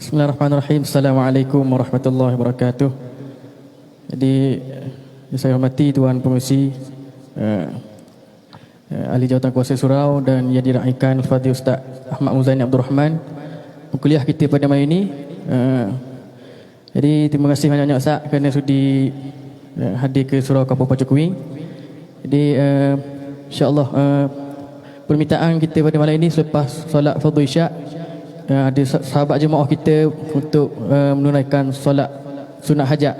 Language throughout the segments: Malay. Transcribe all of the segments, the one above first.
Bismillahirrahmanirrahim. Assalamualaikum warahmatullahi wabarakatuh. Jadi saya hormati Tuan Pengerusi Ahli Jawatan Kuasa Surau dan yang diraihkan Al-Fadhil Ustaz Ahmad Muzaini Abdul Rahman kuliah kita pada malam ini. Jadi terima kasih banyak-banyak Ustaz kerana sudi hadir ke Surau Kampung Pacukui. Jadi insya-Allah permintaan kita pada malam ini selepas solat fardhu isyak, ada sahabat jemaah kita untuk menunaikan solat sunat hajat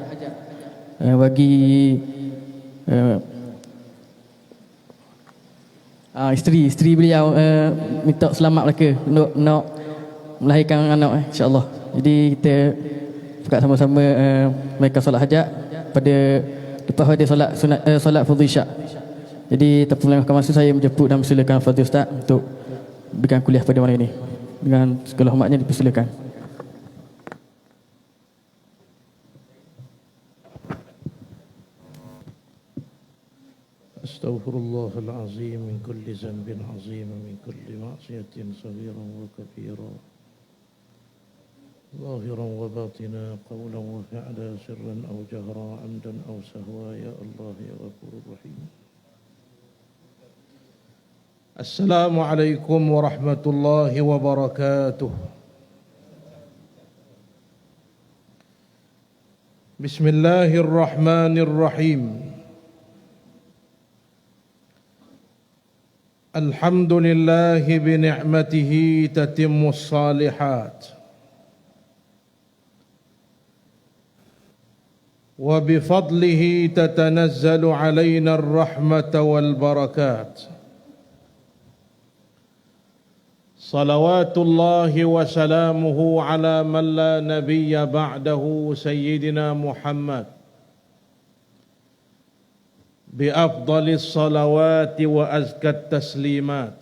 bagi isteri beliau, minta selamat mereka nak melahirkan anak, insya-Allah. Jadi kita buka sama-sama mereka solat hajat pada lepas pada solat fardhu isyak. Jadi tanpa melengahkan masa, saya menjemput dan mempersilakan Fadhil Ustaz untuk berikan kuliah pada malam ini. Dengan segala hormatnya dipersilakan. Astaghfirullahal azim min kulli zanbin azim min kulli ma'siyatin saghiran wa kabiran. ظاهرا وباطنا قولا وفعلا سرا أو جهرا عمدا أو سهوا يا الله يا غفور رحيم. السلام عليكم ورحمة الله وبركاته. بسم الله الرحمن الرحيم. الحمد لله بنعمته تتم الصالحات وبفضله تتنزل علينا الرحمة والبركات. صلوات الله وسلامه على من لا نبي بعده سيدنا محمد بأفضل الصلوات وأزكى التسليمات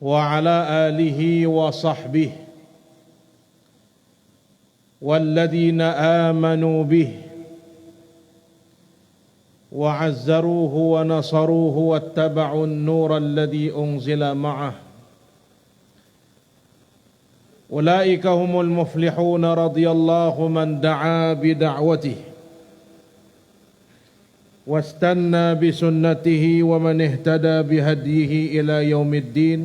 وعلى آله وصحبه والذين آمنوا به وعزروه ونصروه واتبعوا النور الذي أنزل معه أولئك هم المفلحون رضي الله من دعا بدعوته واستنى بسنته ومن اهتدى بهديه إلى يوم الدين.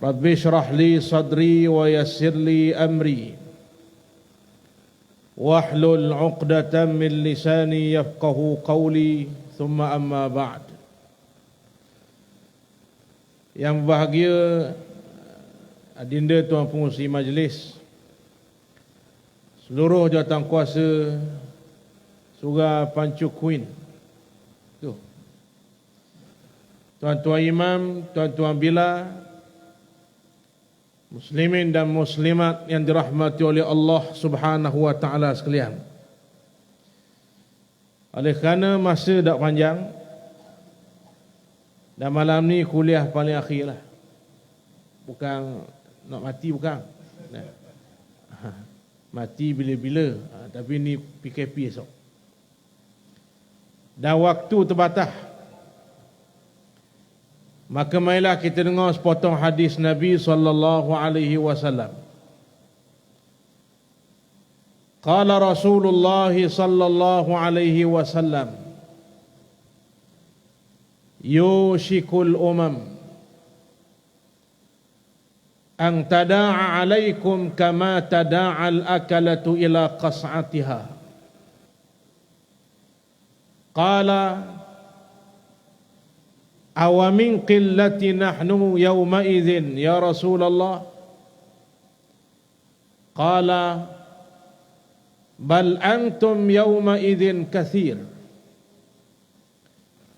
رب اشرح لي صدري ويسر لي أمري واحلل عقدة من لساني يفقه قولي ثم أما بعد. Yang bahagia adinda Tuan Pengerusi Majlis, seluruh jawatan kuasa Surau Pacukui, tuan-tuan imam, tuan-tuan bila, muslimin dan muslimat yang dirahmati oleh Allah Subhanahu wa taala sekalian. Oleh kerana masa dah panjang dan malam ni kuliah paling akhir lah. Bukan nak mati, bukan. Mati bila-bila, tapi ni PKP esok. Dan waktu terbatas. Maka marilah kita dengar sepotong hadis Nabi sallallahu alaihi wasallam. Qala Rasulullah sallallahu alaihi wasallam, yushikul umam an tada'a alaikum kama tada'a al-akalatu ila qas'atiha. Qala awamin qillati nahnu yawma idhin ya Rasulullah. Qala bal antum yawma idhin kathir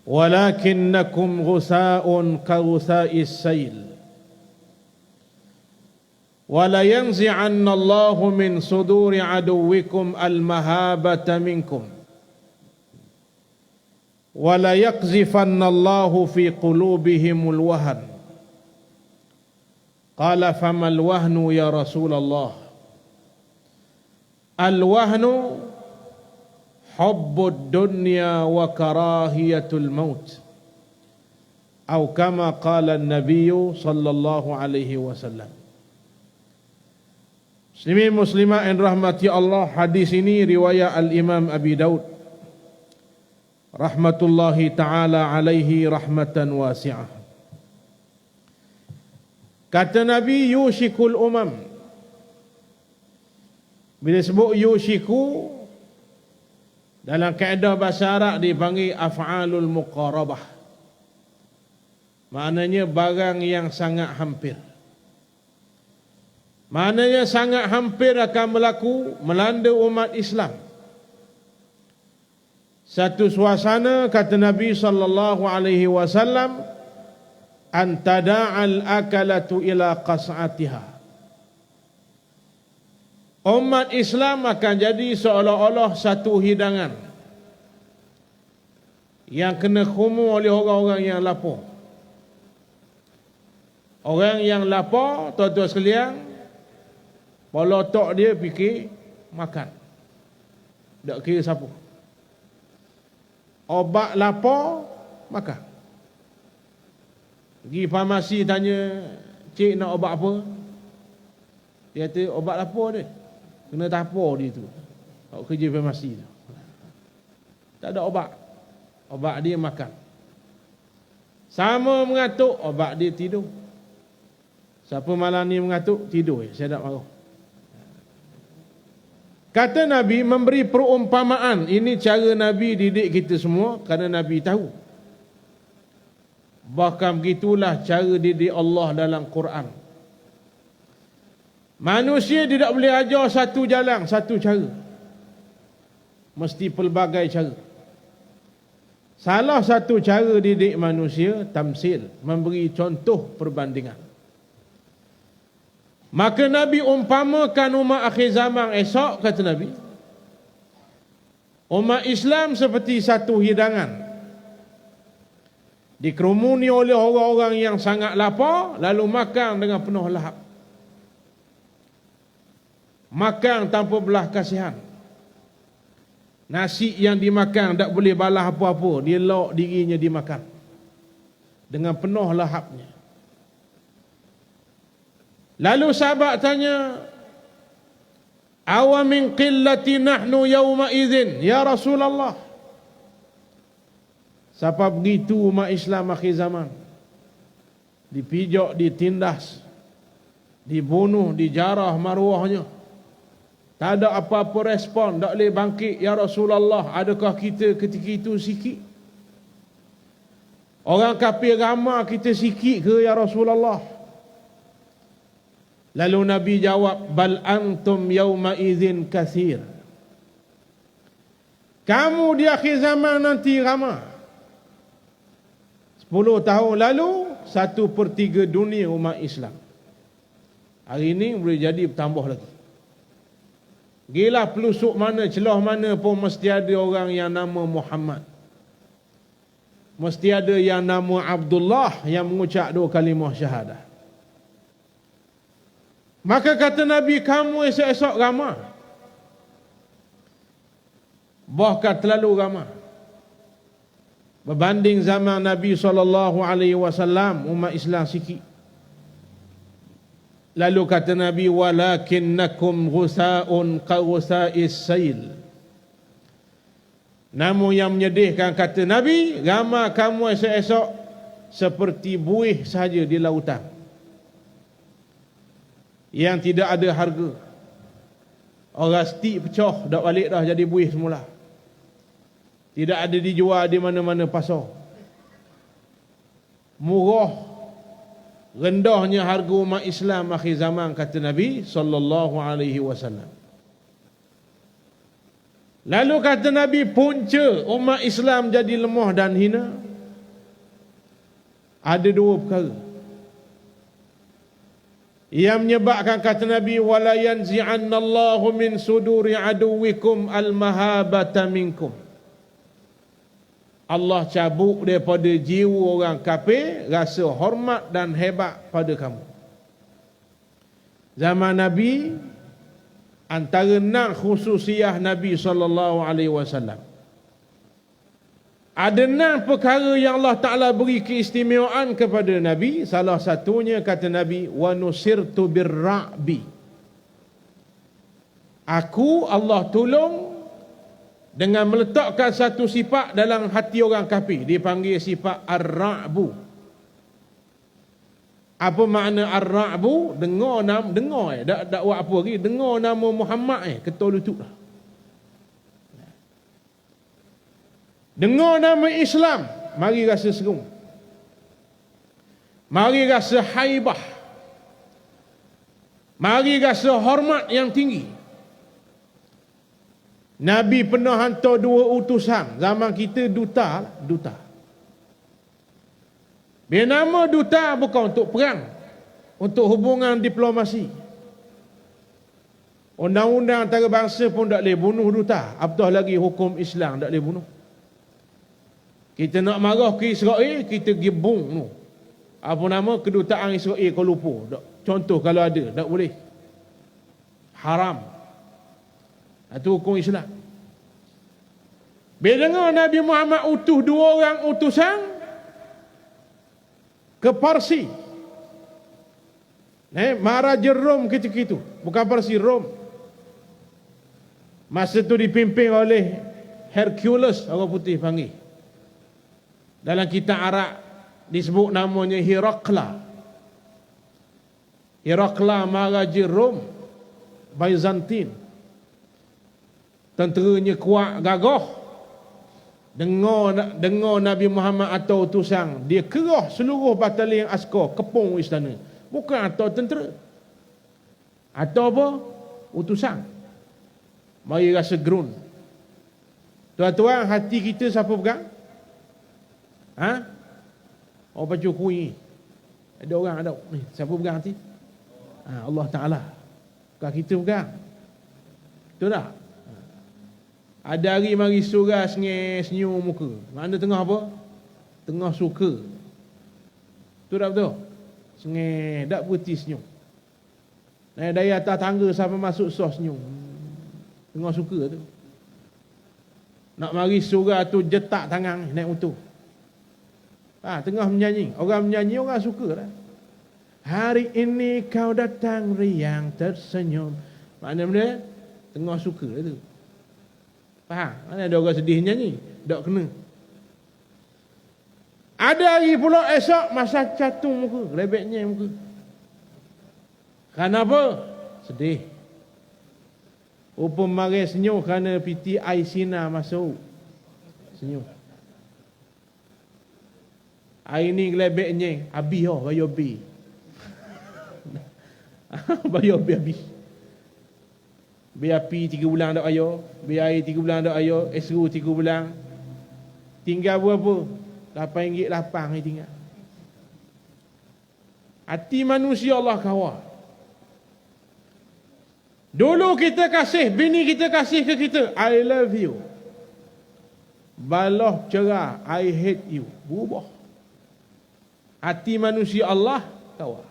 walakinnakum ghusaa'un ka ghusaa'is sayl wala yanzi'anna Allahu min suduri aduwikum al-mahabata minkum wala yaqzifanna Allahu fi qulubihimul wahn. Qala famal wahnu ya Rasulullah? Al wahnu hubbud dunya wa karahiyatul maut Atau kama qala an-nabiy sallallahu alaihi wasallam. Muslimin muslimat yang rahmati Allah, hadis ini riwayat Al-Imam Abi Daud rahmatullahi taala alaihi rahmatan wasi'ah. Kata Nabi, yushikul umam. Bila sebut yushiku, dalam kaedah bahasa Arab dipanggil af'alul muqarabah. Maknanya barang yang sangat hampir. Maknanya sangat hampir akan berlaku melanda umat Islam. Satu suasana, kata Nabi sallallahu alaihi wasallam, an tada'al akalatu ila qas'atiha. Umat Islam akan jadi seolah-olah satu hidangan yang kena khumu oleh orang-orang yang lapar. Orang yang lapar, tuan-tuan sekalian, kalau otak dia fikir makan. Tak kira siapa. Obat lapar, makan. Pergi farmasi tanya, cik nak obat apa? Dia kata obat lapar dia. Kena tapar dia tu. Kalau kerja farmasi tu. Tak ada obat. Obat dia makan. Sama mengatuk, obat dia tidur. Siapa malam ni mengatuk, tidur. Saya tak marah. Kata Nabi memberi perumpamaan. Ini cara Nabi didik kita semua kerana Nabi tahu. Bahkan begitulah cara didik Allah dalam Quran. Manusia tidak boleh ajar satu jalan, satu cara. Mesti pelbagai cara. Salah satu cara didik manusia, tamsil, memberi contoh perbandingan. Maka Nabi umpamakan umat akhir zaman esok, kata Nabi, umat Islam seperti satu hidangan, dikerumuni oleh orang-orang yang sangat lapar, lalu makan dengan penuh lahap. Makan tanpa belah kasihan. Nasi yang dimakan tak boleh balas apa-apa, dia lok dirinya dimakan dengan penuh lahapnya. Lalu sahabat tanya, awa min qillati nahnu yawma idzin ya Rasulullah. Siapa begitu umat Islam akhir zaman, dipijak, ditindas, dibunuh, dijarah maruahnya, tak ada apa-apa respon, tak boleh bangkit. Ya Rasulullah, adakah kita ketika itu sikit? Orang kafir ramai, kita sikit ke ya Rasulullah? Lalu Nabi jawab, bal antum yawma idzin katsir. Kamu di akhir zaman nanti ramai. 10 tahun lalu 1/3 dunia umat Islam. Hari ini boleh jadi bertambah lagi. Gila pelusuk mana, celah mana pun mesti ada orang yang nama Muhammad. Mesti ada yang nama Abdullah yang mengucap 2 kalimah syahadah. Maka kata Nabi, kamu esok-esok ramai. Bahkan terlalu ramai. Berbanding zaman Nabi SAW, umat Islam sikit. Lalu kata Nabi, walakinnakum ghusa'un kagusa'is sail. Namun yang menyedihkan, kata Nabi, ramai kamu esok-esok seperti buih sahaja di lautan, yang tidak ada harga. Orang stik pecah, dak balik dah jadi buih semula. Tidak ada dijual di mana-mana pasar. Murah, rendahnya harga umat Islam akhir zaman, kata Nabi sallallahu alaihi wasallam. Lalu kata Nabi, punca umat Islam jadi lemah dan hina ada 2 perkara yang menyebabkan, kata Nabi, wala yanzi'annallahu min suduri aduwikum al-mahabata minkum. Allah cabut daripada jiwa orang kafir rasa hormat dan hebat pada kamu. Zaman Nabi, antara 6 khususiyah Nabi sallallahu alaihi wasallam, Ada 6 perkara yang Allah Ta'ala beri keistimewaan kepada Nabi. Salah satunya kata Nabi, wa nusirtu birra'bi. Aku Allah tolong dengan meletakkan satu sifat dalam hati orang kafir. Dipanggil sifat ar-ra'bu. Apa makna ar-ra'bu? Dengar tak buat apa lagi. Dengar nama Muhammad ketul lutut lah. Dengar nama Islam, mari rasa serum. Mari rasa haibah. Mari rasa hormat yang tinggi. Nabi pernah hantar 2 utusan. Zaman kita duta. Dia nama duta bukan untuk perang, untuk hubungan diplomasi. Undang-undang antarabangsa pun tak boleh bunuh duta. Apatah lagi hukum Islam tak boleh bunuh. Kita nak marah ke Israel, kita pergi bung tu. Apa nama kedutaan Israel Kuala Lumpur. Contoh kalau ada, tak boleh. Haram. Itu hukum Islam. Bila dengar Nabi Muhammad utuh 2 orang utusan ke Parsi. Maharaja Rom ketika itu. Bukan Parsi, Rom. Masa itu dipimpin oleh Hercules, orang putih panggil. Dalam kitab Arab disebut namanya Herakla. Herakla Maharaja Rom, Byzantine. Tenteranya kuat gagah. Dengar Nabi Muhammad atau utusan, dia kerah seluruh batalion askar kepung istana. Bukan atau tentera. Atau apa? Utusan. Mari rasa gerun. Tuan-tuan, hati kita siapa pegang? Orang baca kuih. Ada orang ada. Siapa pegang hati? Allah Ta'ala. Bukan kita pegang. Betul tak? Ada hari mari surah senyum muka. Mana tengah apa? Tengah suka. Betul tak betul? Sengih. Tak berhenti senyum. Dari atas tangga sampai masuk sos senyum. Tengah suka tu. Nak mari surah tu jetak tangan naik motor. Tengah menyanyi. Orang menyanyi, orang suka lah. Hari ini kau datang riang tersenyum. Maknanya tengah suka lah tu. Faham? Mana ada orang sedih nyanyi? Tak kena. Ada hari pula esok masa catung muka. Lebeknya muka. Kenapa? Sedih. Upam mari senyum kerana piti air sinar masuk. Senyum. Hari ni gelebeknya habis bayar bil. Bayar bil habis. Bil api 3 bulan tak bayar, bil air 3 bulan tak bayar, SRU 3 bulan. Tinggal berapa? RM8 ni tinggal. Hati manusia Allah kawal. Dulu kita kasih, bini kita kasih ke kita, I love you. Baloh cerah, I hate you. Berubah. Hati manusia Allah kawal.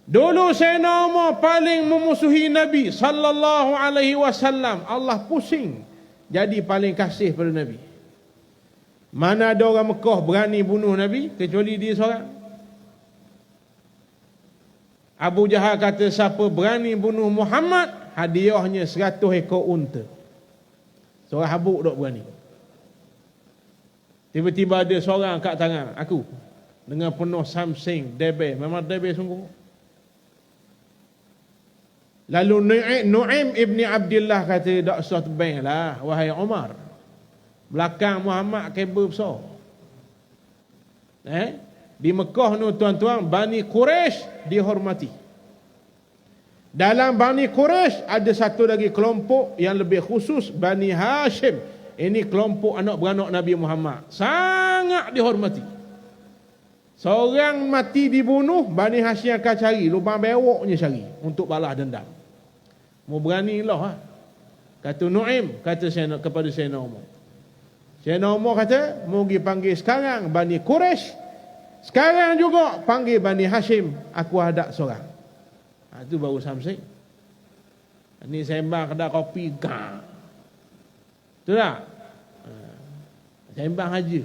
Dulu Sayyidina Umar paling memusuhi Nabi sallallahu alaihi wasallam. Allah pusing jadi paling kasih pada Nabi. Mana ada orang Mekah berani bunuh Nabi kecuali dia seorang. Abu Jahal kata siapa berani bunuh Muhammad, hadiahnya 100 ekor unta. Seorang habuk tak berani. Tiba-tiba ada seorang kat tangan aku dengan penuh something, debe, memang debe sungguh. Lalu Nu'aim ibni Abdullah kata, tak usah tebang lah, wahai Umar. Belakang Muhammad kabel besar. Di Mekah ni tuan-tuan, Bani Quraisy dihormati. Dalam Bani Quraisy ada satu lagi kelompok yang lebih khusus, Bani Hashim. Ini kelompok anak beranak Nabi Muhammad. Sangat dihormati. Seorang mati dibunuh, Bani Hashim akan cari, lubang bewoknya cari untuk balas dendam. Mau berani lah. Kata Nu'aim, kata kepada Sayyidina Umar. Sayyidina Umar kata, mau pergi panggil sekarang Bani Quraisy. Sekarang juga panggil Bani Hashim. Aku hadap seorang. Itu baru samsing. Ini sembang kedai kopi. Betul tak? Sembang aja.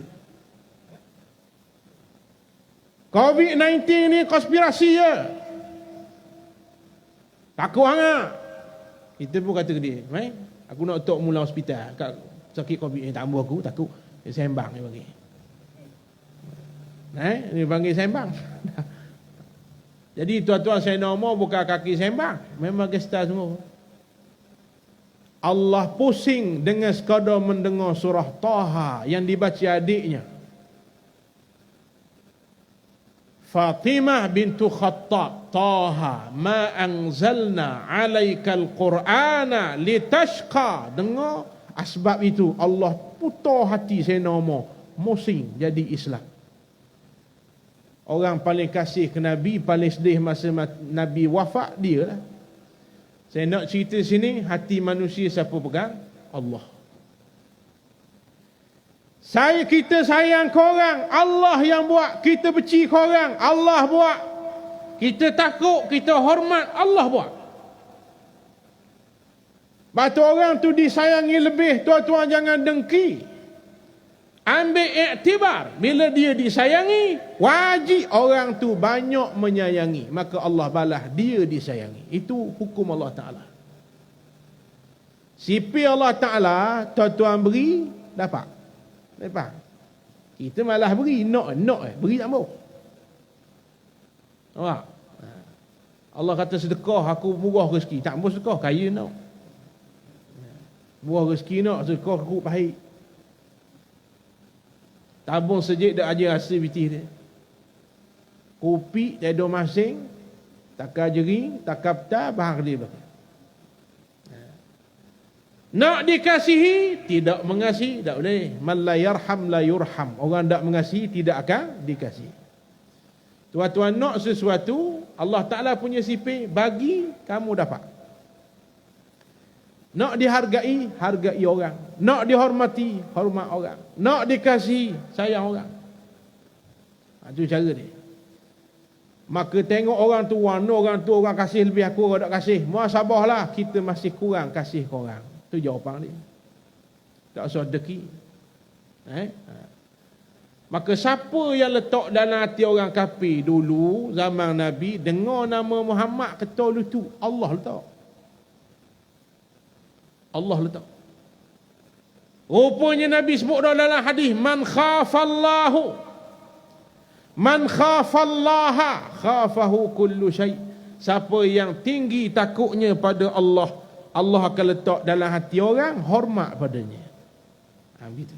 COVID-19 ni konspirasi je. Takut sangat. Kita pun kata ke dia, "Mai, aku nak tok mula hospital. Kat sakit COVID ni tak ambil aku, takut." Dia sembang dia panggil. Dia panggil sembang. Jadi tuan-tuan saya nombor bukan kaki sembang, memang gestar semua. Allah pusing dengan sekadar mendengar surah Taha yang dibaca adiknya. Fatimah bintu Khattab, Taha ma anzalna alaikal qur'ana litashqa. Dengar asbab itu Allah putar hati saya nombor, musing jadi Islam. Orang paling kasih ke Nabi, paling sedih masa Nabi wafat, dia lah. Saya nak cerita sini, hati manusia siapa pegang? Allah. Kita sayang korang, Allah yang buat. Kita benci korang, Allah buat. Kita takut, kita hormat, Allah buat. Batu orang tu disayangi lebih, tuan-tuan jangan dengki. Ambil iktibar, bila dia disayangi, wajib orang tu banyak menyayangi, maka Allah balas dia disayangi. Itu hukum Allah Ta'ala. Sipi Allah Ta'ala, tuan-tuan beri, dapat. Kita malah beri, beri tak mau. Nampak? Allah kata sedekah, aku murah rezeki. Tak mau sedekah, kaya nak. Murah rezeki nak, sedekah aku baik. Tabung sejik dah aja rasa bitih dia. Kopi tak ada masing, takar jering, takar peta, bahang dia belakang. Nak dikasihi, tidak mengasihi, tak boleh. Man la yarham la yurham. Orang tak mengasihi, tidak akan dikasihi. Tuan-tuan nak sesuatu, Allah Ta'ala punya sifat, bagi, kamu dapat. Nak dihargai, hargai orang. Nak dihormati, hormat orang. Nak dikasihi, sayang orang. Itu cara dia. Maka tengok orang tu, orang kasih lebih aku, orang tak kasih. Muasabahlah, kita masih kurang kasih korang. Itu jawapan dia. Tak usah deki. Maka siapa yang letak dalam hati orang kafir dulu, zaman Nabi, dengar nama Muhammad, ketol itu, Allah letak. Allah letak. Rupanya Nabi sebut dalam hadis, man khafallaha khafahu kullu syai. Siapa yang tinggi takutnya pada Allah, Allah akan letak dalam hati orang hormat padanya. Begitu.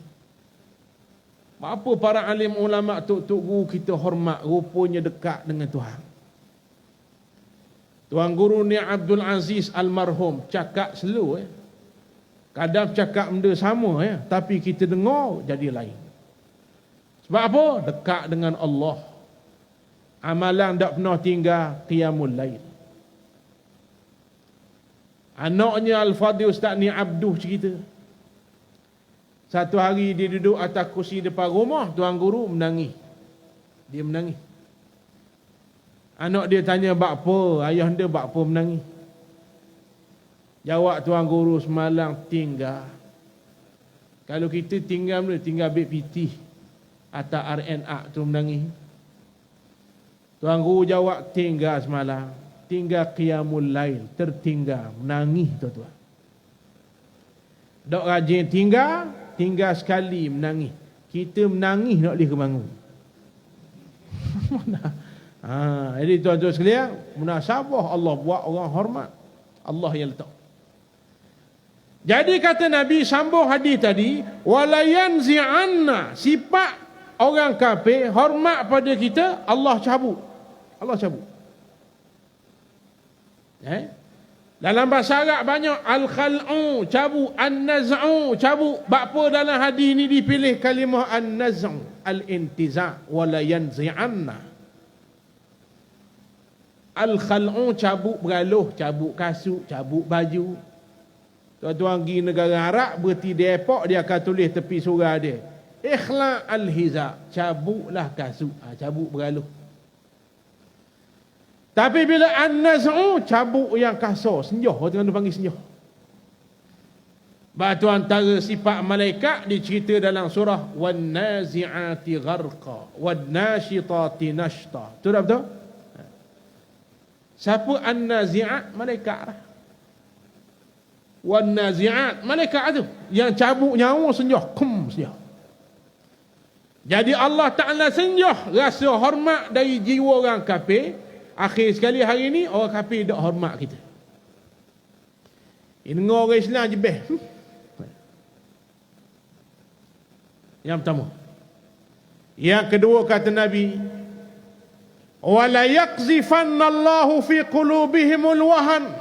Apa para alim ulama, tok-tok guru kita hormat, rupanya dekat dengan Tuhan. Tuan guru ni Abdul Aziz almarhum cakap slow. Kadang cakap benda sama, tapi kita dengar jadi lain. Sebab apa? Dekat dengan Allah. Amalan tak pernah tinggal, qiyamul lail. Anaknya Al-Fadhil Ustaz ni Abduh cerita. Satu hari dia duduk atas kursi depan rumah, tuan guru menangis. Dia menangis. Anak dia tanya, "Bak apa? Ayah dia bak apa menangis?" Jawab tuan guru, "Semalam tinggal. Kalau kita tinggal BPT atas RNA tu menangis." Tuan guru jawab, "Tinggal semalam. Tinggal qiyamul lail, tertinggal, menangis tuan-tuan. Dok rajin tinggal sekali menangis. Kita menangis nak boleh kebangun." Jadi tuan-tuan sekalian, munasabah Allah buat orang hormat. Allah yang letak. Jadi kata Nabi sambung hadis tadi, wala yanzi'anna, sifat orang kafir hormat pada kita, Allah cabut. Allah cabut. Dalam bahasa Arab banyak al-khal'u cabut, an-naz'u cabut. Apa dalam hadis ni dipilih kalimah an-naz'u, al-intiza', wala yanzi'anna. Al-khal'u cabut beraloh, cabut kasut, cabut baju. Tuan-tuan pergi negara Arab, berhenti di airport, dia akan tulis tepi surah dia, ikhla' al-hiza', cabutlah kasut, cabut beraloh. Tapi bila an-naz'u, cabut yang kasar, senjah, orang tengah panggil senjah. Batu antara sifat malaikat dicerita dalam surah wan nazi'ati gharqa wan nashitati nashta. Betul tak betul? Siapa an-nazi'at? Malaikat lah. Wan nazi'at, malaikat tu yang cabut nyawa senjah, senjah. Jadi Allah Ta'ala senjah rasa hormat dari jiwa orang kafir. Akhir sekali hari ni orang kafir tak hormat kita. Ini orang Islam jebeh. Yang pertama. Yang kedua kata Nabi, wala yaqzifanna Allahu fi qulubihimul wahan.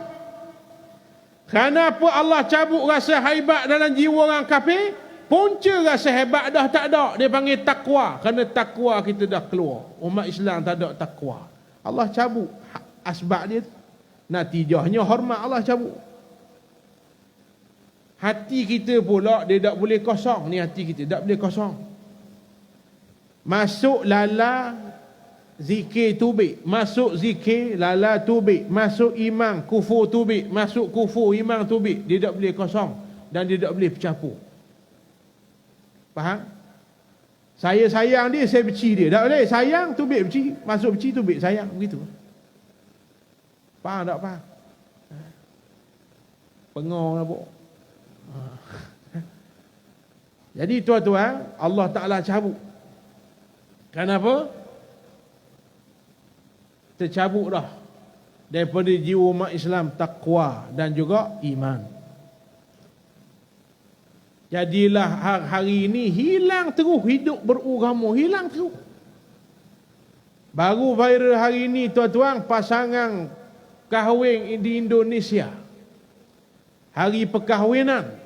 Kenapa Allah cabut rasa haibat dalam jiwa orang kafir? Punca rasa hebat dah tak ada. Dia panggil takwa. Kerana takwa kita dah keluar. Umat Islam tak ada takwa. Allah cabut asbab dia. Natijahnya hormat Allah cabut. Hati kita pula dia tak boleh kosong. Ni hati kita tak boleh kosong. Masuk lala zikir tubik. Masuk zikir lala tubik. Masuk iman kufur tubik. Masuk kufur iman tubik. Dia tak boleh kosong. Dan dia tak boleh bercampur. Faham? Saya sayang dia, saya benci dia. Tak boleh. Sayang tubik benci. Masuk benci tubik sayang. Begitu. Faham tak faham? Pengor lah pun. Jadi tuan-tuan, Allah Ta'ala cabut. Kenapa? Tercabut dah daripada jiwa umat Islam takwa dan juga iman. Jadilah hari ini hilang terus hidup beragama, hilang terus. Baru viral hari ini tuan-tuan, pasangan kahwin di Indonesia. Hari perkahwinan.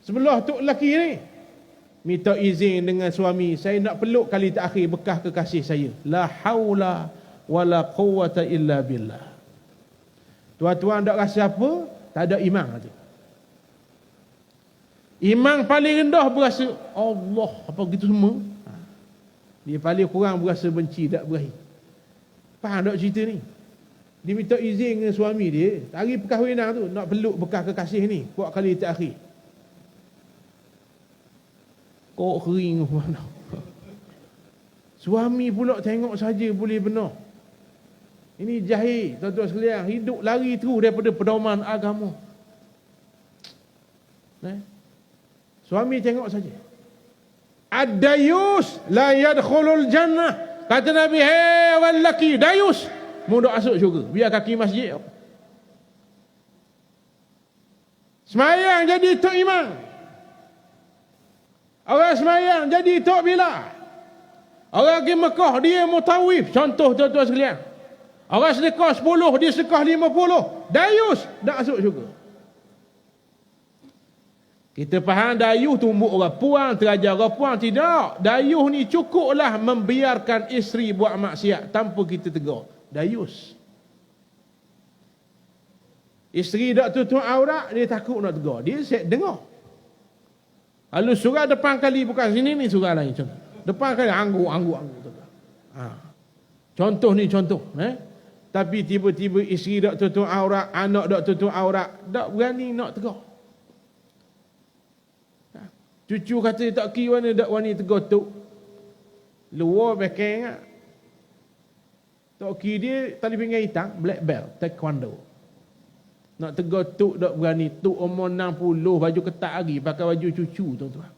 Sebelah tu lelaki ni minta izin dengan suami, saya nak peluk kali terakhir bekas kekasih saya. La haula wala quwwata illa billah. Tuan-tuan tak rasa apa? Tak ada iman tu. Iman paling rendah berasa Allah apa gitu semua. Dia paling kurang berasa benci, tak berahi. Faham tak cerita ni? Dia minta izin dengan suami dia hari perkahwinan tu nak peluk bekas kekasih ni buat kali terakhir. Kok kering mana? Suami pula tengok saja boleh benar. Ini jahil, tuan-tuan sekalian, hidup lari terus daripada pedoman agama. Suami tengok saja. Ad-dayus la yadkhulul jannah. Kata Nabi, hei orang lelaki dayus, mu dok masuk syurga. Biar kaki masjid. Semayang jadi tok imam. Orang semayang jadi tok bila. Orang pergi Mekah dia mutawif. Contoh tuan-tuan sekalian. Orang sedekah 10 dia sedekah 50. Dayus tak masuk syurga. Kita faham dayuh tumbuk orang puang, terajar orang puang. Tidak. Dayuh ni cukuplah membiarkan isteri buat maksiat tanpa kita tegur. Dayus. Isteri tak tutup aurat, dia takut nak tegur. Dia set dengar. Lalu surah depan kali, bukan sini ni surah lain. Contoh. Depan kali anggur. Contoh ni contoh. Tapi tiba-tiba isteri tak tutup aurat, anak tak tutup aurat, tak berani nak tegur. Cucu kata tak kira mana tak wani tegur tok. Luar bekeng. Tok kira dia tali pinggang hitam, black belt, taekwondo. Nak tegur tok tak berani. Tok umur 60, baju ketat lagi, pakai baju cucu tuan-tuan.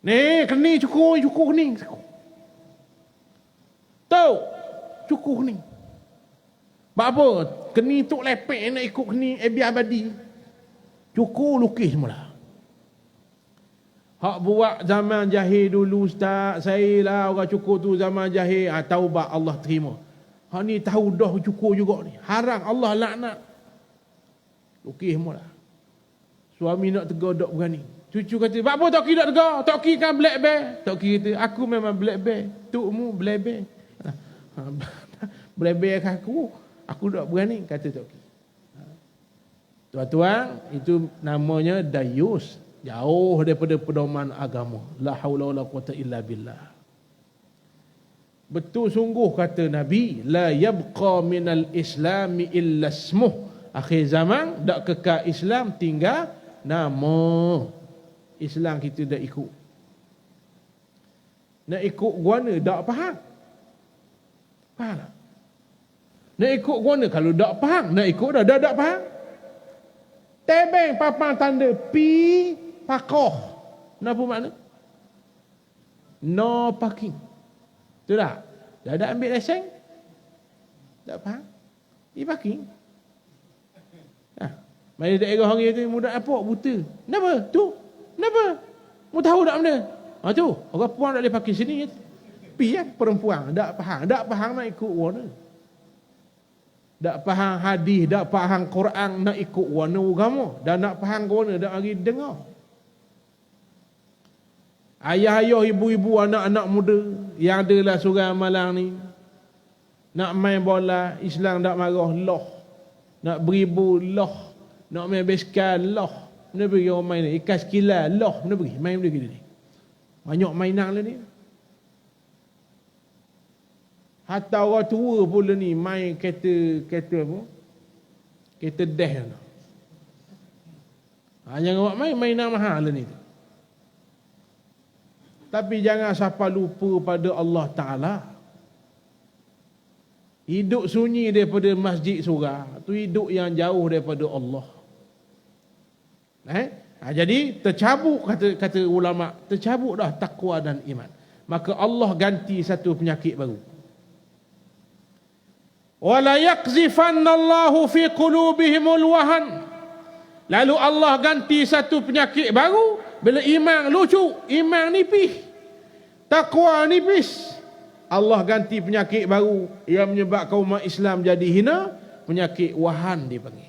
Ni kening cukur kening. Tok cukur kening. Buat apa? Kening tok lepek nak ikut kening Abi Abadi. Cukur lukis semula. Hak buat zaman jahil dulu ustaz, saya lah orang cukur tu zaman jahil, taubat Allah terima. Hak ni tahu dah cukur juga ni. Haram, Allah laknat. Okey semua lah. Suami nak tegur tak berani. Cucu kata, "Apa tak kira nak tegur? Tak kira kan black bear." Tak kira kata, "Aku memang black bear. Tukmu black bear." Black bear kat aku tak berani, kata tak kira. Tuan-tuan, itu namanya dayus. Jauh daripada pedoman agama. La haula wala quwata illa billah. Betul sungguh kata Nabi, la yabqa minal islami illa ismuh Akhir zaman dak kekal Islam, tinggal nama Islam kita dak ikut. Nak ikut guana dak faham. Faham tak? Nak ikut guana kalau dak faham, nak ikut dah faham. Tebeng papan tanda pi pakoh. Napa makna? No parking. Betul tak? Dah ambil lesen? Tak faham? Parking. Mari daerah orang tu mudah apa? Buta. Kenapa? Tu. Kenapa? Mu tahu tak benda? Tu. Orang puan tak boleh parking sini. Pi perempuan. Tak faham. Tak faham nak ikut warna. Tak faham hadis, tak faham Quran, nak ikut warna agama. Dan nak faham warna, tak lagi dengar. Ayah-ayah, ibu-ibu, anak-anak muda yang adalah surau malang ni, nak main bola, Islam tak marah, loh. Nak beribu, loh. Nak main basikal, loh. Mana pergi orang main ni? Ikan sekilar, loh. Mana pergi? Main benda kita ni. Banyak mainan lah ni. Hatta orang tua pula ni main kereta apa? Kereta dah lah. Jangan buat mainan mahal lah ni. Tapi jangan sampai lupa pada Allah Ta'ala. Hidup sunyi daripada masjid surau, tu hidup yang jauh daripada Allah. Jadi tercabut, kata ulama, tercabut dah takwa dan iman. Maka Allah ganti satu penyakit baru. Wala yaqzifannallahu fi qulubihimul wahan. Lalu Allah ganti satu penyakit baru. Bila iman lucu, iman nipis, takwa nipis, Allah ganti penyakit baru yang menyebabkan umat Islam jadi hina. Penyakit wahan dipanggil.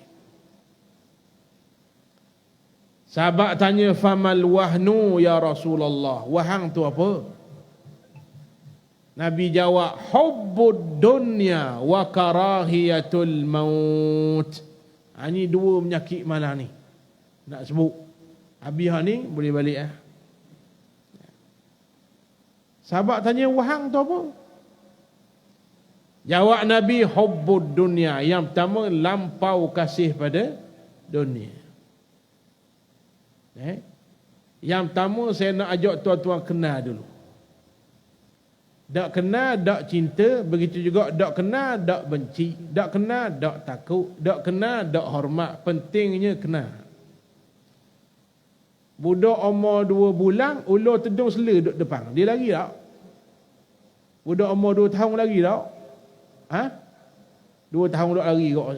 Sahabat tanya, famal wahnu ya Rasulullah? Wahang tu apa? Nabi jawab, hubbud dunya wa karahiyatul maut. Ini dua penyakit malang ni. Nak sebut. Habis ni boleh balik . Sahabat tanya, wahang tu apa? Jawab Nabi, hubbud dunya. Yang pertama, lampau kasih pada dunia. Yang pertama, saya nak ajak tuan-tuan kenal dulu. Tak kenal, tak cinta. Begitu juga tak kenal, tak benci. Tak kenal, tak takut. Tak kenal, tak hormat. Pentingnya kenal. Budak umur 2 bulan, ulur tedung sela duduk depan. Dia lari tak? Budak umur 2 tahun lari tak? 2 tahun duduk lari kok.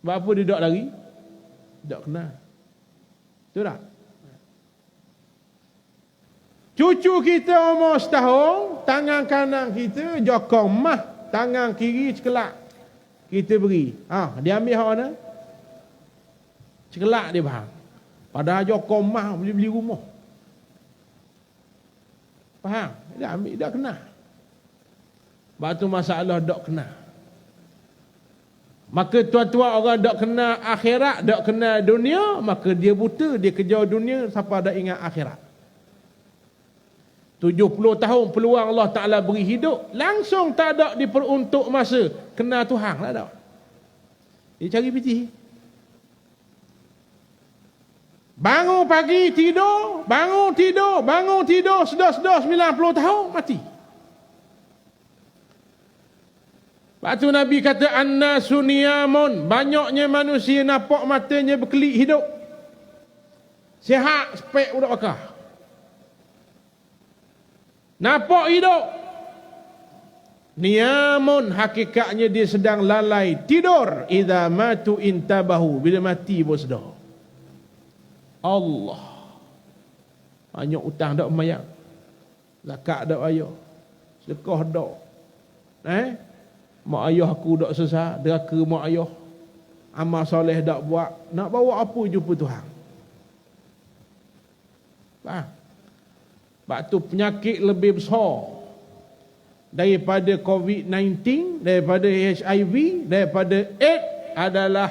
Sebab apa dia duduk lari? Tak kenal. Betul tak? Cucu kita umur setahun, tangan kanan kita jokong mah, tangan kiri cekelak. Kita beri. Dia ambil hak mana? Cekelak dia faham. Padahal jokong mah boleh beli rumah. Faham? Dia ambil, dia kena. Sebab tu masalah dok kena. Maka tuan-tuan orang dok kena akhirat, dok kena dunia, maka dia buta, dia kejar dunia sampai ada ingat akhirat. 70 tahun peluang Allah Ta'ala beri hidup, langsung tak ada diperuntuk masa kena Tuhan lah tak. Dia cari piti. Bangun pagi tidur, bangun tidur, sedar-sedar 90 tahun mati. Lepas tu Nabi kata, annasu niyamun, banyaknya manusia nampak matanya berkelip hidup. Sihat spek budak bakar. Nampak hidup. Niyamun, hakikatnya dia sedang lalai tidur. Idza matu intabahu, bila mati pun sedar. Allah. Banyak utang tak mayang. Zakat tak bayar. Sedekah tak. Mak ayah aku tak sesat, deraka mak ayah. Amal soleh tak buat. Nak bawa apa jumpa Tuhan? Faham? Sebab tu penyakit lebih besar daripada COVID-19, daripada HIV, daripada AIDS adalah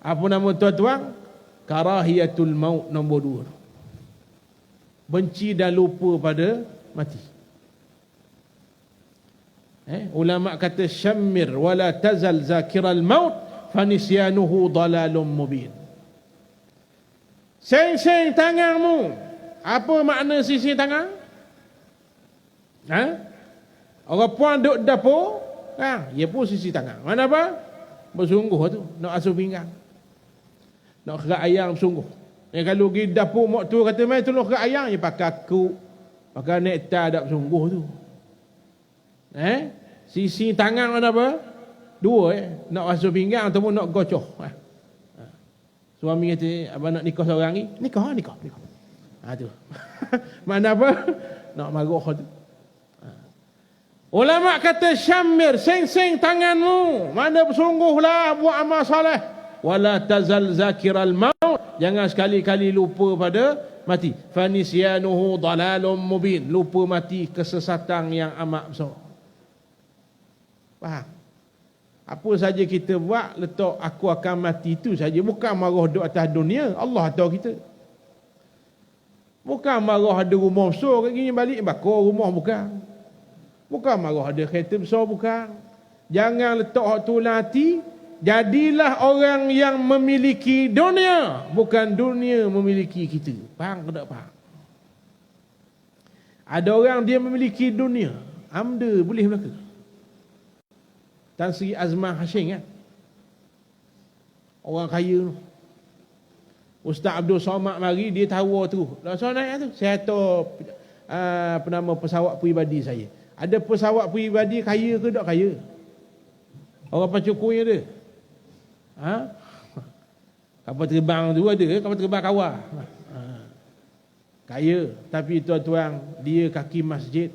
apa nama tuan-tuan? Karahiyatul maut nombor 2. Benci dan lupa pada mati. Ulama kata syammir wala tazal zakiral maut fanisyanuhu dalalum mubin. Seng-seng tanganmu. Apa makna sisi tangan? Orang puan duduk dapur, dia pun sisi tangan. Mana apa? Bersungguh tu, nak asuh pinggang. Nak kerak ayam sungguh. Kalau pergi dapur mak tu kata mai tolong kerak ayam, dia pakai kuk, pakai nektar dak bersungguh tu. Sisi tangan mana apa? Dua nak asuh pinggang ataupun nak gocoh. Suami kata, abang nak nikah seorang ni? Nikah. Tu. Mana apa? Nak marah tu. Ulama kata syamir, seng-seng tanganmu. Mana bersungguhlah buat amal soleh. Wala tazal zakiral maut. Jangan sekali-kali lupa pada mati. Fanisyanuhu dalalum mubin. Lupa mati kesesatan yang amat besar. Faham? Apa saja kita buat, letak aku akan mati itu saja. Bukan marah duduk atas dunia. Allah tahu kita. Bukan marah ada rumah besar, gini balik bakar rumah, bukan. Bukan marah ada kereta besar, bukan. Jangan letak hak tu hati. Jadilah orang yang memiliki dunia, bukan dunia memiliki kita. Faham ke tak faham? Ada orang dia memiliki dunia, amda boleh belaka. Tan Sri Azman Hashim kan, orang kaya tu. Ustaz Abdul Somad mari, dia tahu tu. Langsung naik tu. Saya tahu penama pesawat peribadi saya. Ada pesawat peribadi kaya ke tak kaya? Orang pacukunya dia. Kapal terbang tu ada, kapal terbang kawal. Kaya, tapi tuan-tuan, dia kaki masjid.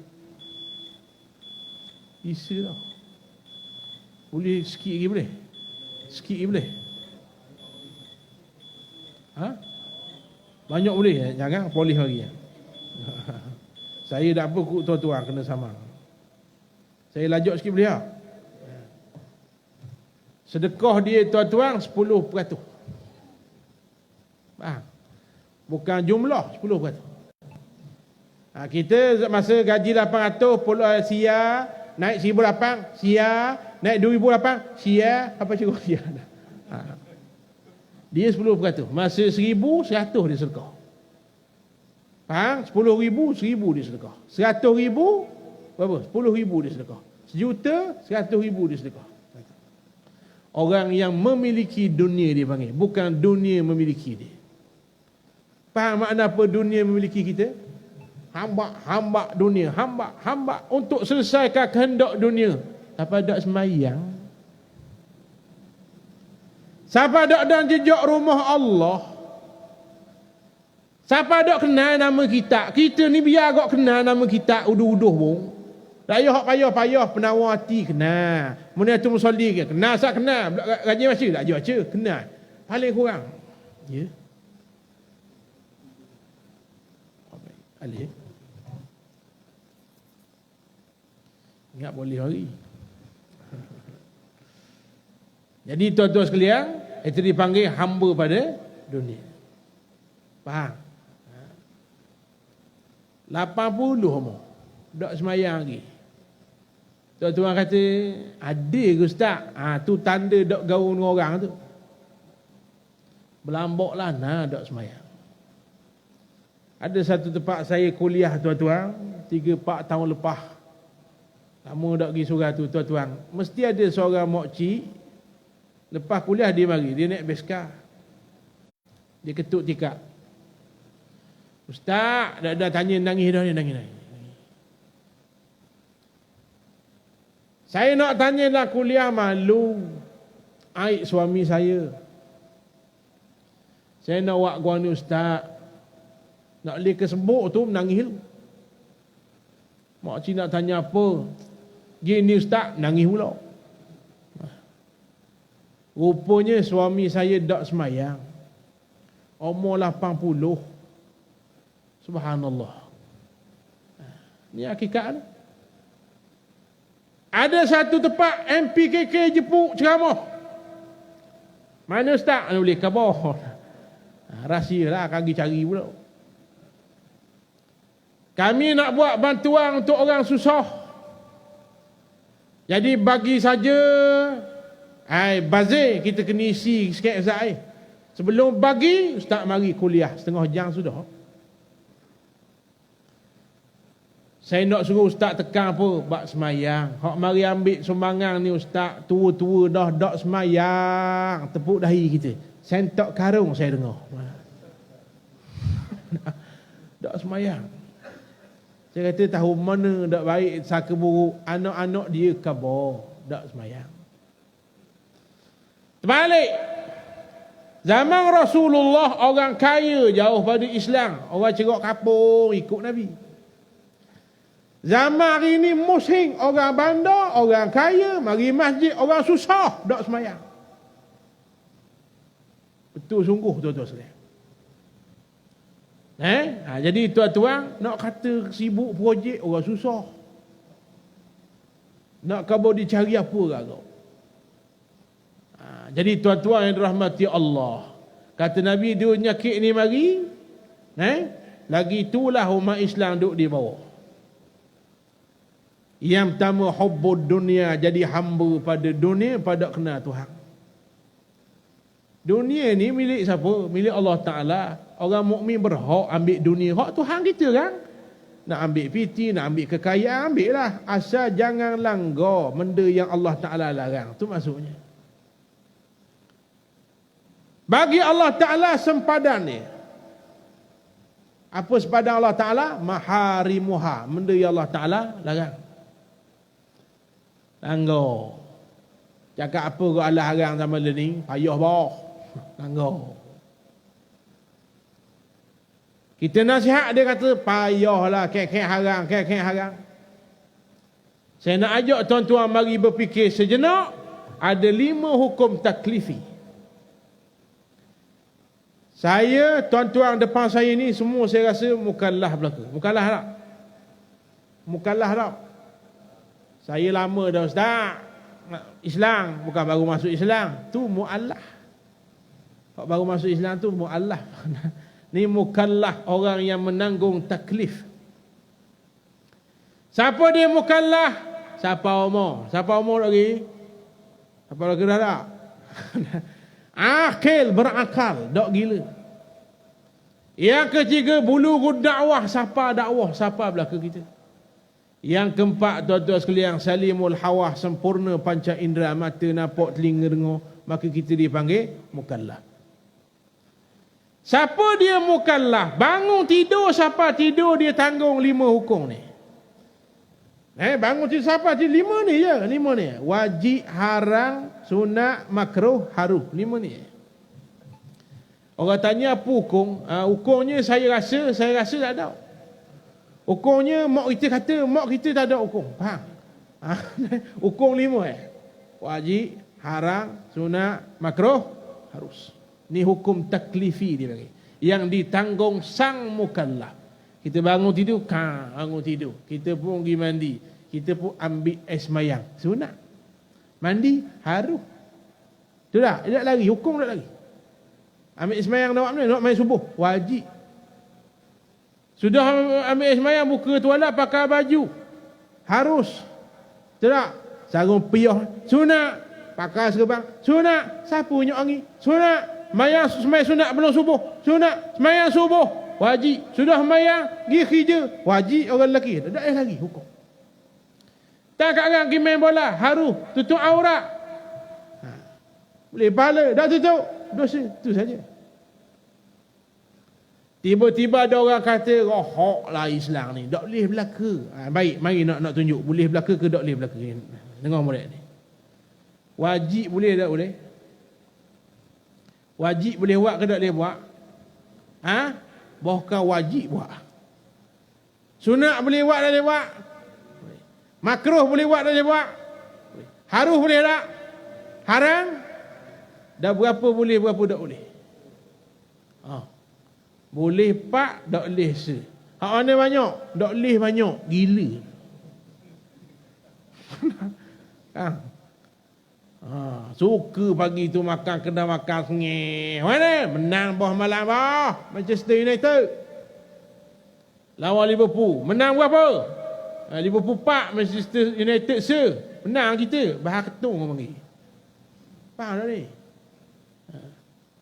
Bisa tau. Boleh sikit lagi boleh? Sikit lagi boleh? Banyak boleh? Jangan polis lagi. Saya tak apa kut tuan-tuan kena sama. Saya lajak sikit boleh tak? Sedekah dia tuan-tuan 10%. Faham? Bukan jumlah 10%. Kita masa gaji 800 sia, naik 1,800 sia, naik 2,008 sia, apa cukup sia. Dia 10%. Masa 1,000, 100 dia sedekah. Faham? 10,000, 1,000 dia sedekah. 100,000, berapa? 10,000 dia sedekah. 1,000,000, 100,000 dia sedekah. Orang yang memiliki dunia dia panggil, bukan dunia memiliki dia. Faham makna apa dunia memiliki kita? Hamba dunia, hamba untuk selesaikan kehendak dunia. Siapa dak semayang? Siapa dak dan jejak rumah Allah? Siapa dak kenal nama kita? Kita ni biar agak kenal nama kita uduh-uduh pun. Payah penawar hati kenal. Muniatul musalli kenal, sak kenal. Rajin baca tak rajin baca, kenal. Paling kurang. Ya. Alih. Ingat boleh hari. Jadi tuan-tuan sekalian, itu dipanggil hamba pada dunia. Faham? 80 umur. Tak semayang lagi. Tuan-tuan kata, ada ke ustaz? Tu tanda tak gaul dengan orang tu. Berlambak lah, tak semayang. Ada satu tempat saya kuliah tuan-tuan, 3-4 tahun lepas. Lama tak pergi surah tu tuan-tuan. Mesti ada seorang mokcik, lepas kuliah dia mari, dia naik beskar. Dia ketuk tikar. Ustaz, dah tanya nangis dah dia nangis. Saya nak tanya lah kuliah malu. Aib suami saya. Saya nak buat gua ni ustaz. Nak boleh kesebuk tu menangis. Makcik nak tanya apa? Gini ustaz, nangis pula. Rupanya suami saya tak semayang. Umur 80. Subhanallah. Ni hakikat ni. Ada satu tempat MPKK jepuk ceramah. Mana ustaz? Mana boleh khabar? Rahsia lah, kaki cari pula. Kami nak buat bantuan untuk orang susah. Jadi bagi saja Bazir kita kena isi sikit Ustaz Sebelum bagi, Ustaz mari kuliah setengah jam sudah. Saya nak suruh Ustaz tekan apa? Bak semayang. Hak mari ambil sumbangan ni Ustaz, tua-tua dah dak semayang. Tepuk dahi kita. Sentok karung saya dengar. Dak semayang. Saya kata tahu mana dak baik saka buruk. Anak-anak dia kabar. Dak semayang. Terbalik. Zaman Rasulullah orang kaya jauh pada Islam. Orang cerak kapur ikut Nabi. Zaman hari ini musim orang bandar, orang kaya, mari masjid, orang susah dak semayang. Betul sungguh tuan-tuan sekalian. Jadi tuan-tuan nak kata sibuk projek orang susah. Nak khabar dicari apa kau? Jadi tuan-tuan yang dirahmati Allah, kata Nabi dia nyakit ni mari, lagi itulah umat Islam duduk di bawah. Yang pertama hubbud dunia, jadi hamba pada dunia, pada kenal Tuhan. Dunia ni milik siapa? Milik Allah Ta'ala. Orang mukmin berhak ambil dunia. Hak Tuhan kita kan? Nak ambil piti, nak ambil kekayaan, ambil lah. Asal jangan langgar benda yang Allah Ta'ala larang. Itu maksudnya. Bagi Allah Ta'ala sempadan ni. Apa sempadan Allah Ta'ala? Maharimuha. Benda yang Allah Ta'ala larang. Langgar. Cakap apa kau Allah larang sama dia ni? Payah bawah. Langgar. Kita nasihat dia kata payahlah kek-kek haram, kek-kek haram. Saya nak ajak tuan-tuan mari berfikir sejenak. Ada 5 hukum taklifi. Saya, tuan-tuan depan saya ni semua saya rasa mukallaf belaka. Mukallaf tak? Mukallaf tak? Saya lama dah Ustaz. Islam, bukan baru masuk Islam. Tu mu'allaf. Kalau baru masuk Islam tu mu'allaf. Ni mukallaf, orang yang menanggung taklif. Siapa dia mukallaf? Siapa umur? Siapa umur lagi? Siapa lagi dah tak? Akil, berakal, dok gila. Yang ketiga, bulu dakwah, siapa dakwah, siapa belakang kita. Yang keempat, tuan-tuan sekalian, salimul hawah, sempurna panca indera, mata nampak, telinga dengar, maka kita dipanggil mukallaf. Siapa dia mukallaf? Bangun tidur, siapa tidur dia tanggung 5 hukum ni. Bangun tidur siapa tidur 5 ni je, 5 ni. Wajib, haram, sunat, makruh, harum. 5 ni. Orang tanya apa hukum? Hukumnya saya rasa tak ada. Hukumnya mak kita kata, mak kita tak ada hukum. Faham? Hukum 5 Wajib, haram, sunat, makruh, harus. Ni hukum taklifi dia bagi. Yang ditanggung sang mukallaf. Kita bangun tidur, bangun tidur. Kita pun pergi mandi. Kita pun ambil air semayang. Sunat. Mandi, harus. Tu dah, tak lagi. Hukum tak lagi. Ambil air semayang nak mana? Nak main subuh. Wajib. Sudah ambil air semayang, buka tualat, pakai baju. Harus. Tu tak? Sarung piyah. Sunat. Pakai serban. Sunat. Siapa nyok angin? Sunat. Semayang sunat belum subuh. Sunat. Semayang subuh. Wajib. Sudah semayang, pergi kerja. Wajib orang lelaki. Tak ada lagi hukum. Tak kat pergi main bola. Harus. Tutup aurat. Boleh pahala. Tak tutup. Dosa. Itu saja. Tiba-tiba ada orang kata, rohok lah Islam ni. Tak boleh belaka. Baik, mari nak tunjuk. Boleh belaka ke tak boleh belaka. Dengar molek ni. Wajib boleh tak boleh? Wajib boleh buat ke tak boleh buat? Bahkan wajib buat. Sunat boleh buat tak boleh buat? Makruh boleh buat tak boleh buat? Harus boleh tak? Haram? Dah berapa boleh, berapa tak boleh? Boleh pak, tak boleh se. Hak mana banyak? Tak boleh banyak. Gila. Suka pagi tu makan kedai makan sengih. Mana? Menang bawah malam bawah. Manchester United. Lawan Liverpool. Menang berapa? Liverpool 4, Manchester United se. Menang kita. Bahar ketung orang panggil. Faham tak ni?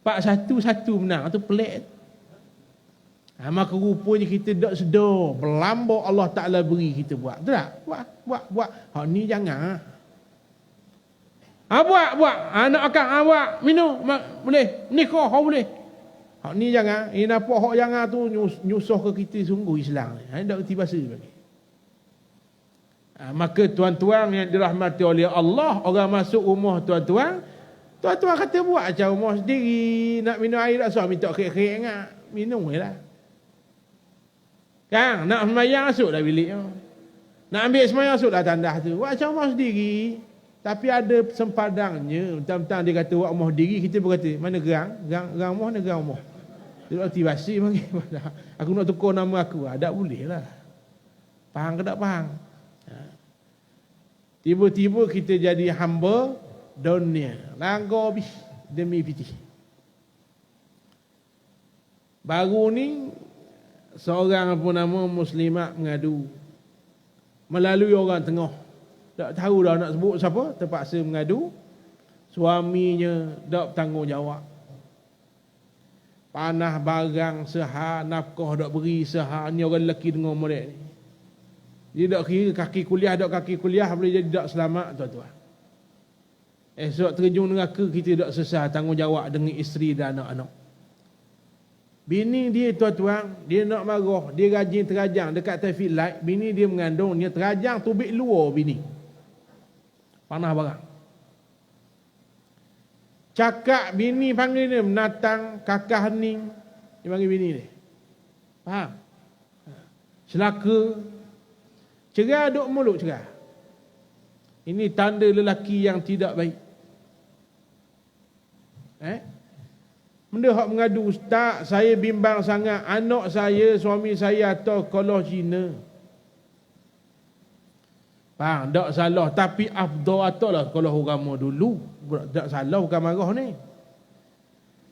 Pak satu menang tu pelik. Maka rupanya kita tak sedar berlambak Allah Ta'ala beri kita buat. Betul tak? Buat. Hak ni jangan. Buat. Anak akak buat. Minum. Boleh. Nikah boleh. Hak ni jangan. Ini nampak hak jangan tu nyusuh ke kita sungguh Islam. Tak kerti bahasa bagi. Maka tuan-tuan yang dirahmati oleh Allah, orang masuk rumah tuan-tuan kata buat macam rumah sendiri. Nak minum air tak suruh minta kek-kek ingat. Minum je lah. Kan? Nak semayang masuk dah bilik tu. Nak ambil semayang masuk dah tandas tu. Buat macam rumah sendiri. Tapi ada sempadangnya. Tentang dia kata buat rumah sendiri, kita berkata, mana gerang? Gerang rumah, mana gerang rumah? Dia tak basi panggil. Aku nak tukar nama aku. Tak boleh lah. Faham ke tak faham? Tiba-tiba kita jadi hamba dunia. Langgar habis demi piti. Baru ni seorang apa nama muslimat mengadu melalui orang tengah. Tak tahu dah nak sebut siapa, terpaksa mengadu. Suaminya tak bertanggungjawab. Panah barang sehar, nafkah tak beri sehar. Ni orang lelaki dengar molek ni. Dia tak kira kaki kuliah boleh jadi tak selamat tuan-tuan. Esok terjun neraka kita tak selesai tanggungjawab dengan isteri dan anak-anak. Bini dia tuan-tuan, dia nak marah, dia rajin terajang dekat traffic light, bini dia mengandung, dia terajang tubik luar bini. Panah barang. Cakap bini panggil dia menatang kakak hening, dia panggil bini dia. Faham? Celaka. Cerah duk mulut cerah. Ini tanda lelaki yang tidak baik. Benda hak mengadu, ustaz, saya bimbang sangat anak saya, suami saya atau sekolah Cina. Faham? Tak salah, tapi afdal ataulah sekolah agama dulu. Tak salah bukan marah ni.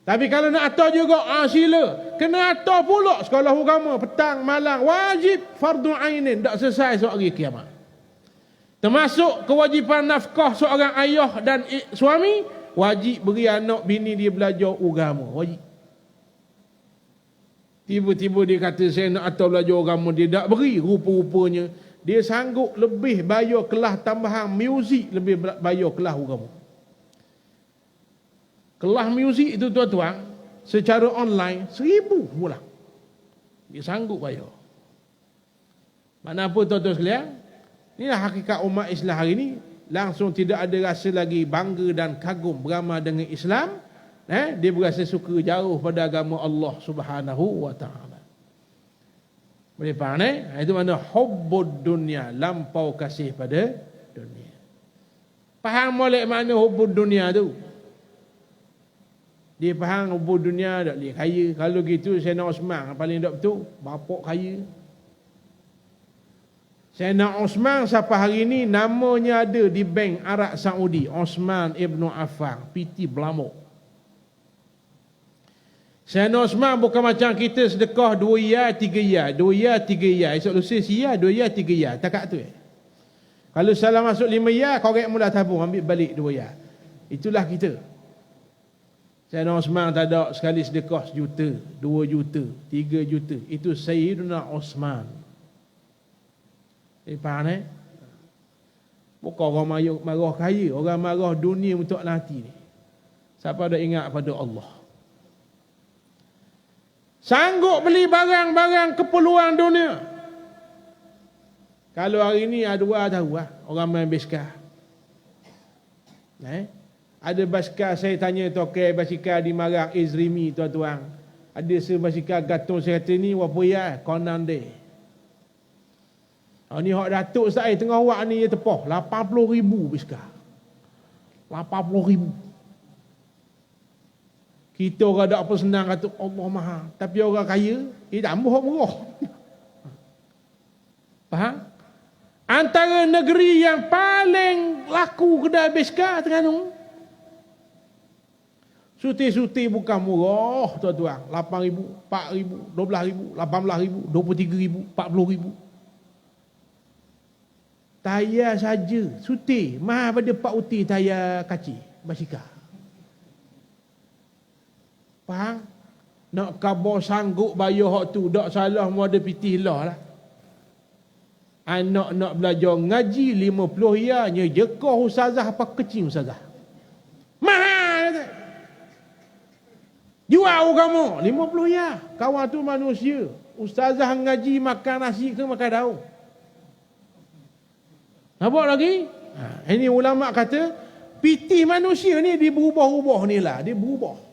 Tapi kalau nak atar juga, sila. Kena atar pula sekolah agama petang malam, wajib fardu ainin, tak selesai esok hari kiamat. Termasuk kewajipan nafkah seorang ayah dan suami, wajib beri anak bini dia belajar agama, wajib. Tiba-tiba dia kata saya nak atar belajar agama, dia tak beri. Rupa-rupanya dia sanggup lebih bayar kelas tambahan muzik, lebih bayar kelas agama. Kelas muzik itu tuan-tuan secara online 1,000 pula. Dia sanggup bayar. Mana apa tuan-tuan sekalian? Inilah hakikat umat Islam hari ini. Langsung tidak ada rasa lagi bangga dan kagum beramal dengan Islam. Dia berasa suka jauh pada agama Allah Subhanahu wa ta'ala. Boleh faham Itu mana hubbud dunia, lampau kasih pada dunia. Faham molek mana hubbud dunia tu? Dia faham hubbud dunia tak boleh kaya. Kalau gitu Sayyidina Osman paling tak betul, bapak kaya. Sayyidina Osman sampai hari ini namanya ada di bank Arab Saudi, Osman Ibn Affan, PT Belamuk. Sayyidina Osman bukan macam kita sedekah 2 ya 3 ya, 2 ya 3 ya, esok lusa ya 2 ya 3 ya, takat tu. Kalau salah masuk 5 ya, korek mula tabung ambil balik 2 ya. Itulah kita. Sayyidina Osman tak ada sekali sedekah 1 juta, 2 juta, 3 juta. Itu Sayyidina Osman. Faham Bukan orang marah kaya, orang marah dunia untuk hati ni. Siapa dah ingat pada Allah? Sanggup beli barang-barang keperluan dunia. Kalau hari ni ada tahu orang main basikal. Ada basikal, saya tanya tokai basikal di Marang Izrimi tuan-tuan. Ada sebasikal gantung saya kata ni berapa ya? Konan dia. Ni hak Datuk Ustaz tengah wak ni dia tepah 80,000 basikal. 80,000. Kita orang tak apa senang kata Allah Maha, tapi orang kaya dia tambah murah. Faham? Antara negeri yang paling laku kedai basikal Terengganu. Suti-suti bukan murah tuan-tuan. 8,000, 4,000, 12,000, 18,000, 23,000, 40,000. Tayar saja suti mahal pada 4 uti tayar kacil basikal. Faham? Nak khabar sanggup bayar hak tu, tak salah mu ada pitih lah. Anak nak belajar ngaji 50 ya, nya jekah ustazah apa kecil ustazah. Mahal kata. Jual kamu 50 ya. Kawan tu manusia. Ustazah ngaji makan nasi ke makan daun. Nampak lagi? Ini ulama kata pitih manusia ni dia berubah-ubah ni lah, dia berubah.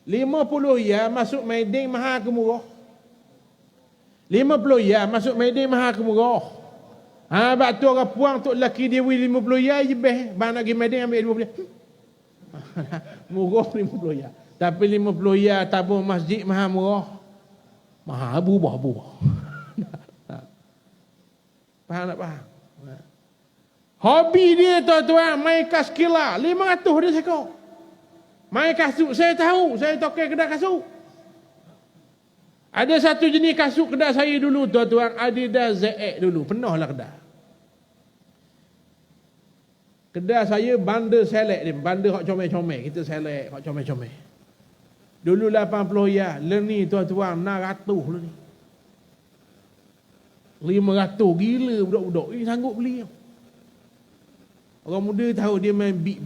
50 ya masuk Medan mahal ke murah? 50 ya masuk Medan mahal ke murah? Bak tu orang puang tok lelaki dia 50 ya je beh, bang nak pergi Medan ambil 50 ya. Murah 50 ya. Tapi 50 ya tabung masjid mahal murah. Mahal berubah. Faham tak faham? Hobi dia tuan-tuan main kaskila 500 dia sekor. Main kasut, saya tahu, saya tokai kedai kasut. Ada satu jenis kasut kedai saya dulu tuan-tuan, Adidas ZX dulu, penuhlah kedai. Kedai saya bandar selek dia, bandar hak comel-comel, kita selek hak comel-comel. Dulu 80 ya, ni tuan-tuan 600 ni. 500 gila budak-budak, ini sanggup beli. Orang muda tahu dia main beat.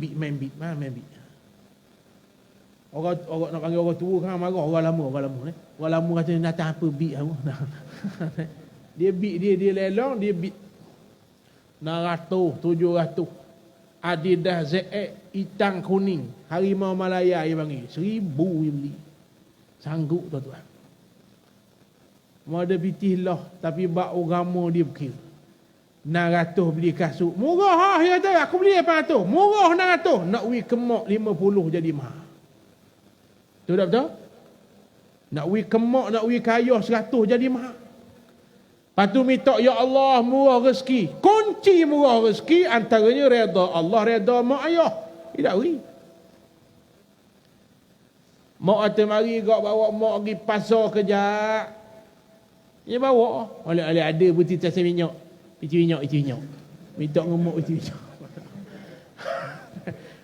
Orang nak panggil orang tua kan marah, orang lama ni. Orang lama kata datang apa beat aku. Dia beat dia lelong, dia beat 600, 700. Adidas ZX hitam kuning, Harimau Malaya dia panggil. 1000 dia beli. Sanggup tuan-tuan. Mau ada pitih lah, tapi bak agama dia berkira. 600 beli kasut. Murah dia kata, aku beli 800. Murah 600. Nak we kemak 50 jadi mahal. Betul tak betul? Nak we kemak, nak we kayah 100 jadi mahal. Lepas tu minta, ya Allah murah rezeki. Kunci murah rezeki antaranya redha Allah, redha mak ayah. Tidak we. Mak kata mari kau bawa mak pergi pasar kejap. Dia bawa. Oleh-oleh ada putih tas minyak. Itu minyak. Minta ngemuk itu minyak.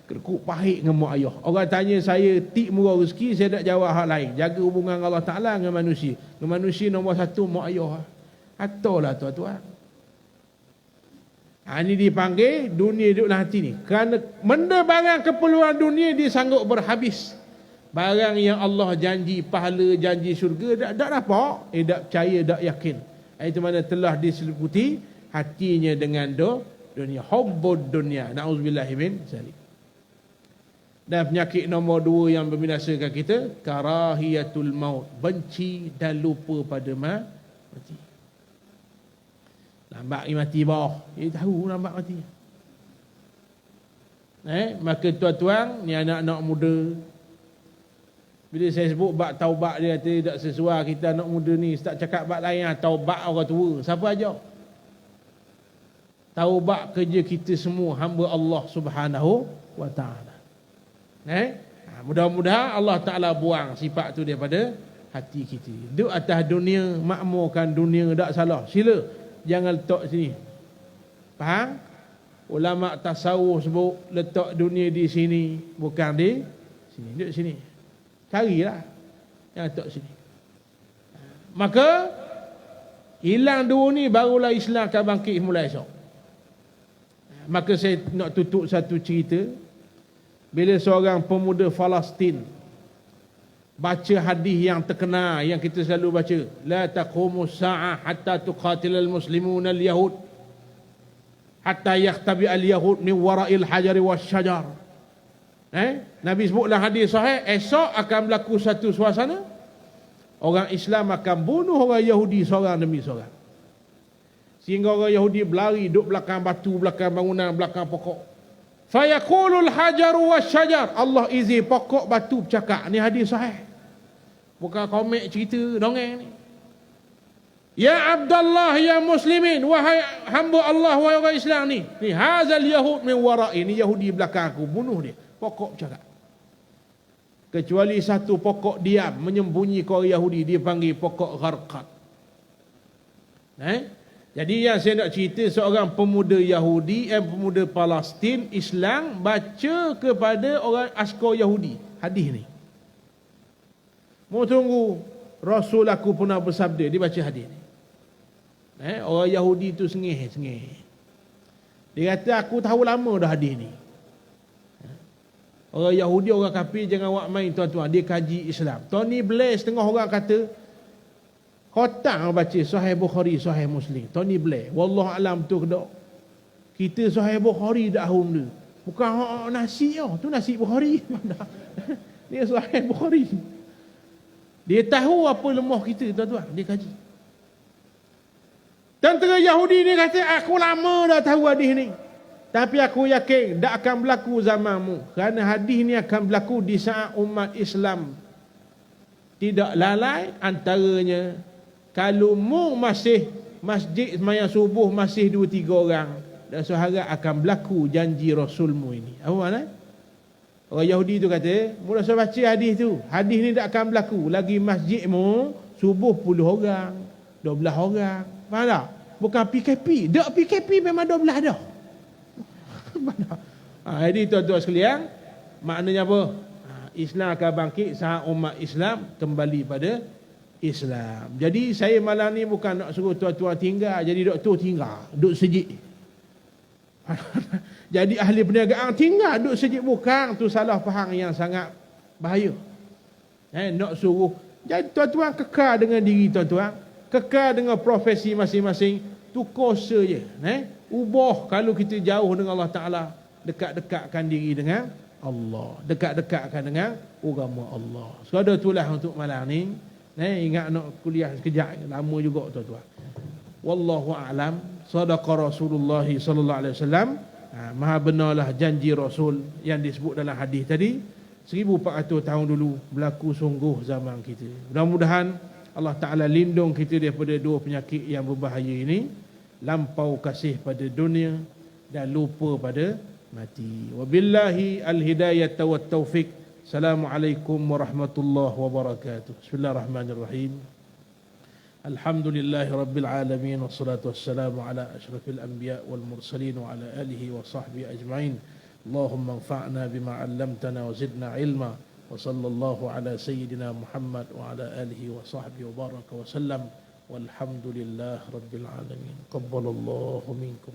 Kerkuk pahit dengan mak ayah. Orang tanya saya tik murah rezeki, saya tak jawab hal lain. Jaga hubungan Allah Ta'ala dengan manusia. Dengan manusia nombor satu mak ayah. Atolah tuan-tuan. Ini dipanggil dunia duduk dalam hati ni. Kerana benda barang keperluan dunia dia sanggup berhabis. Barang yang Allah janji pahala, janji syurga, tak dapat. Tak percaya, tak yakin. Itu mana telah diseliputi hatinya dengan dunia. Hubbud dunia. Na'udzubillahi min zalik. Dan penyakit nombor 2 yang membinasakan kita, karahiyatul maut, benci dan lupa pada mati. Lambat mati bawah, dia tahu lambat mati. Maka tuan-tuan, ni anak-anak muda, bila saya sebut bab taubat, dia kata tak sesuai. Kita anak muda ni tak cakap bab lain, taubat orang tua. Siapa aja? Taubat kerja kita semua, hamba Allah Subhanahu wa Ta'ala. Mudah-mudahan Allah Ta'ala buang sifat tu daripada hati kita. Duduk atas dunia, makmurkan dunia, tak salah. Sila, jangan letak sini. Faham? Ulama tasawuf sebut letak dunia di sini, bukan di sini. Duduk sini. Carilah. Jangan letak sini. Maka hilang dua ni, barulah Islam akan bangkit mulai esok. Maka saya nak tutup satu cerita. Bila seorang pemuda Palestin baca hadis yang terkenal yang kita selalu baca, la taqumus sa'ah hatta tuqatilal muslimun al-yahud hatta yakhtabi al-yahud min wara'il hajari wasyajar. Nabi sebutlah hadis sahih, esok akan berlaku satu suasana, orang Islam akan bunuh orang Yahudi seorang demi seorang. Sehingga orang Yahudi berlari duduk belakang batu, belakang bangunan, belakang pokok. Fayaqulul hajaru wasyajar, Allah izin pokok batu bercakap. Ni hadis sahih, bukan komik cerita dongeng ni. Ya Abdullah ya muslimin, wahai hamba Allah, wahai orang Islam ni hazal yahud min wara'i, ni Yahudi belakang aku, bunuh dia. Pokok bercakap. Kecuali satu pokok diam menyembunyikan orang Yahudi, dia panggil pokok gharqad. Jadi yang saya nak cerita, seorang pemuda Yahudi, pemuda Palestin Islam baca kepada orang askar Yahudi hadis ni. Mau tunggu Rasul aku pernah bersabda, dia baca hadis ni. Orang Yahudi tu sengih. Dia kata aku tahu lama dah hadis ni. Orang Yahudi, orang kafir jangan buat main tuan-tuan, dia kaji Islam. Tony Blair setengah orang kata khotang baca Sahih Bukhari, Sahih Muslim. Tony Blair, wallah alam tu kedok. Kita Sahih Bukhari dah hum dia. Bukan nasi tu nasi Bukhari. Dia Sahih Bukhari. Dia tahu apa lemah kita tuan-tuan, dia kaji. Tentera Yahudi ni kata aku lama dah tahu hadis ni. Tapi aku yakin tak akan berlaku zamanmu. Kerana hadis ni akan berlaku di saat umat Islam tidak lalai. Antaranya kalau mu masih masjid semayang subuh masih 2-3 orang, dan sahaja akan berlaku janji Rasulmu ini. Apa makna? Orang Yahudi tu kata, mula saya baca hadis tu, hadis ni tak akan berlaku. Lagi masjidmu subuh 10 orang, 12 orang. Faham tak? Bukan PKP. Tak PKP memang 12 dah. Jadi tuan-tuan sekalian, maknanya apa? Islam akan bangkit saat umat Islam kembali pada Islam. Jadi saya malam ni bukan nak suruh tuan-tuan tinggal jadi doktor tinggal, duduk sejik. Jadi ahli perniagaan tinggal duduk sejik, bukan, tu salah faham yang sangat bahaya. Nak suruh. Jadi tuan-tuan kekal dengan diri tuan-tuan, kekal dengan profesi masing-masing, tu kuasa je. Ubah kalau kita jauh dengan Allah Ta'ala, dekat-dekatkan diri dengan Allah, dekat-dekatkan dengan agama Allah. Sekadar itulah untuk malam ni. Ingat nak kuliah sekejap, lama juga tuan-tuan. Wallahu a'lam. Sadaqa Rasulullah sallallahu alaihi wasallam. Maha benarlah janji Rasul yang disebut dalam hadis tadi. 1400 tahun dulu berlaku sungguh zaman kita. Mudah-mudahan Allah Ta'ala lindung kita daripada dua penyakit yang berbahaya ini. Lampau kasih pada dunia dan lupa pada mati. Wabillahi al-hidayah wa taufiq. Assalamualaikum warahmatullahi wabarakatuh. Bismillahirrahmanirrahim. Alhamdulillahi rabbil alamin. Wassalatu wassalamu ala ashrafil anbiya wal mursalin wa ala alihi wa sahbihi ajma'in. Allahumma anfa'na bima 'allamtana wa zidna ilma. Wa sallallahu ala sayyidina Muhammad wa ala alihi wa sahbihi wa baraka wa sallam. Walhamdulillahi rabbil alamin. Qabbalallahu minkum.